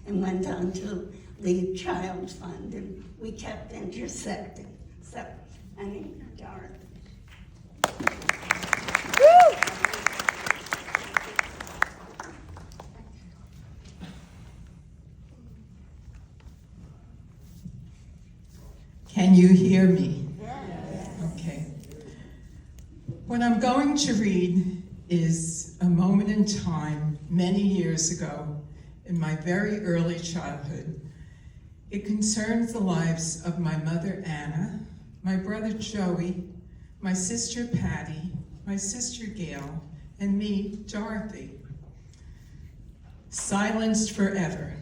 and went on to lead Child Fund, and we kept intersecting. So, anyway, Dorothy. Can you hear me? Yes. Okay. What I'm going to read is a moment in time many years ago in my very early childhood. It concerns the lives of my mother Anna, my brother Joey, my sister Patty, my sister Gail, and me, Dorothy. Silenced forever.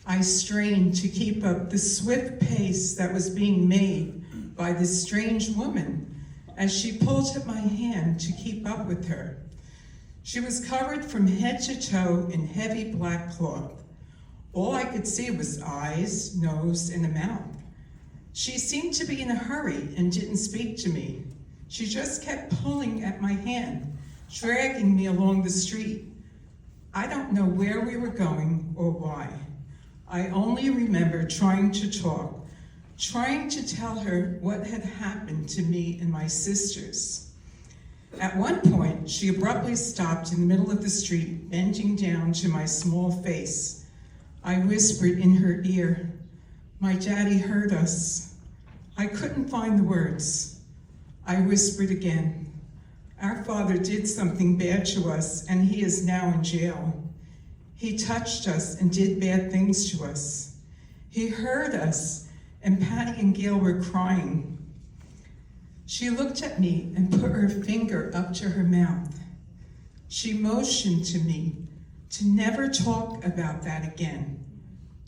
I strained to keep up the swift pace that was being made by this strange woman as she pulled at my hand to keep up with her. She was covered from head to toe in heavy black cloth. All I could see was eyes, nose, and a mouth. She seemed to be in a hurry and didn't speak to me. She just kept pulling at my hand, dragging me along the street. I don't know where we were going or why. I only remember trying to talk, trying to tell her what had happened to me and my sisters. At one point, she abruptly stopped in the middle of the street, bending down to my small face. I whispered in her ear, "My daddy heard us." I couldn't find the words. I whispered again, "Our father did something bad to us, and he is now in jail. He touched us and did bad things to us. He heard us, and Patty and Gail were crying." She looked at me and put her finger up to her mouth. She motioned to me to never talk about that again.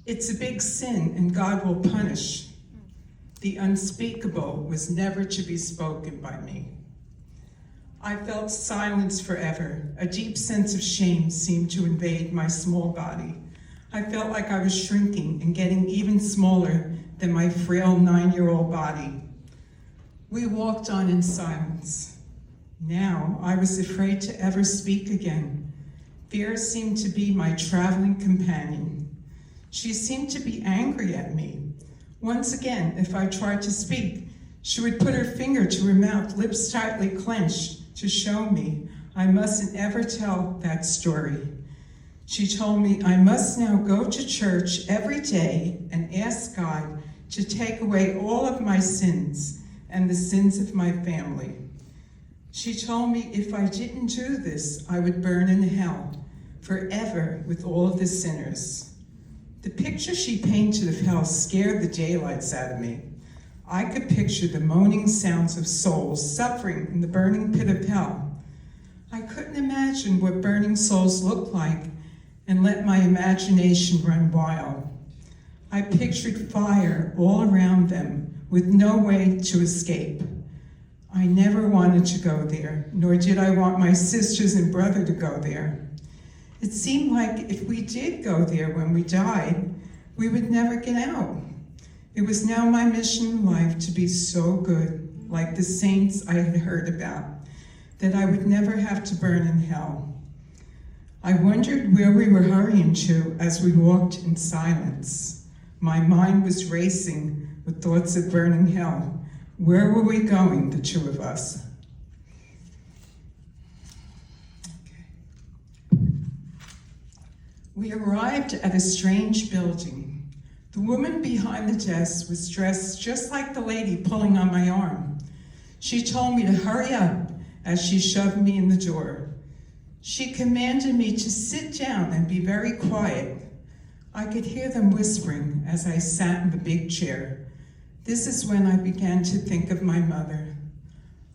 It's a big sin and God will punish. The unspeakable was never to be spoken by me. I felt silence forever. A deep sense of shame seemed to invade my small body. I felt like I was shrinking and getting even smaller than my frail 9-year-old body. We walked on in silence. Now I was afraid to ever speak again. Fear seemed to be my traveling companion. She seemed to be angry at me. Once again, if I tried to speak, she would put her finger to her mouth, lips tightly clenched, to show me I mustn't ever tell that story. She told me I must now go to church every day and ask God to take away all of my sins and the sins of my family. She told me if I didn't do this, I would burn in hell forever with all of the sinners. The picture she painted of hell scared the daylights out of me. I could picture the moaning sounds of souls suffering in the burning pit of hell. I couldn't imagine what burning souls looked like and let my imagination run wild. I pictured fire all around them with no way to escape. I never wanted to go there, nor did I want my sisters and brother to go there. It seemed like if we did go there when we died, we would never get out. It was now my mission in life to be so good, like the saints I had heard about, that I would never have to burn in hell. I wondered where we were hurrying to as we walked in silence. My mind was racing with thoughts of burning hell. Where were we going, the two of us? We arrived at a strange building. The woman behind the desk was dressed just like the lady pulling on my arm. She told me to hurry up as she shoved me in the door. She commanded me to sit down and be very quiet. I could hear them whispering as I sat in the big chair. This is when I began to think of my mother.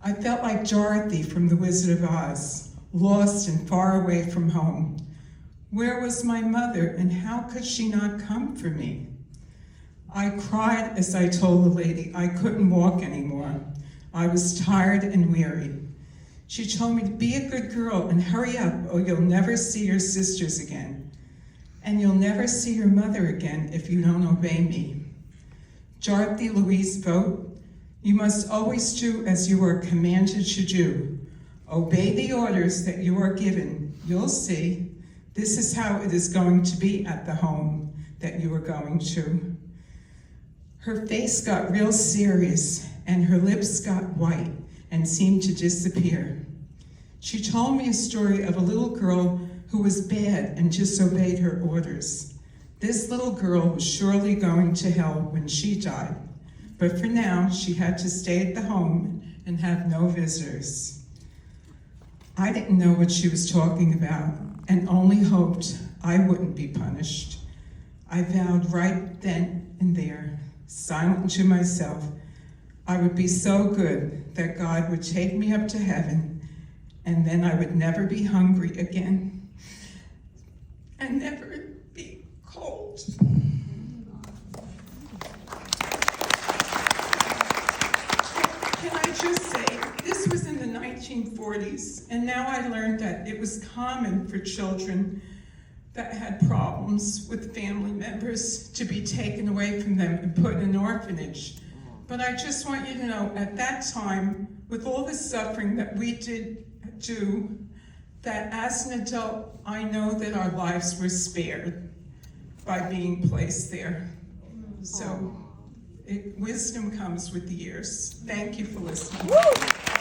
I felt like Dorothy from The Wizard of Oz, lost and far away from home. Where was my mother, and how could she not come for me? I cried as I told the lady I couldn't walk anymore. I was tired and weary. She told me to be a good girl and hurry up, or you'll never see your sisters again. And you'll never see your mother again if you don't obey me. Dorothy Louise Vocht, you must always do as you are commanded to do. Obey the orders that you are given. You'll see. This is how it is going to be at the home that you are going to. Her face got real serious, and her lips got white and seemed to disappear. She told me a story of a little girl who was bad and disobeyed her orders. This little girl was surely going to hell when she died, but for now she had to stay at the home and have no visitors. I didn't know what she was talking about and only hoped I wouldn't be punished. I vowed right then and there, silent to myself, I would be so good that God would take me up to heaven, and then I would never be hungry again and never be cold. Can I just say, this was in the 1940s, and now I learned that it was common for children that had problems with family members to be taken away from them and put in an orphanage. But I just want you to know, at that time, with all the suffering that we did do, that as an adult, I know that our lives were spared by being placed there. So wisdom comes with the years. Thank you for listening. Woo!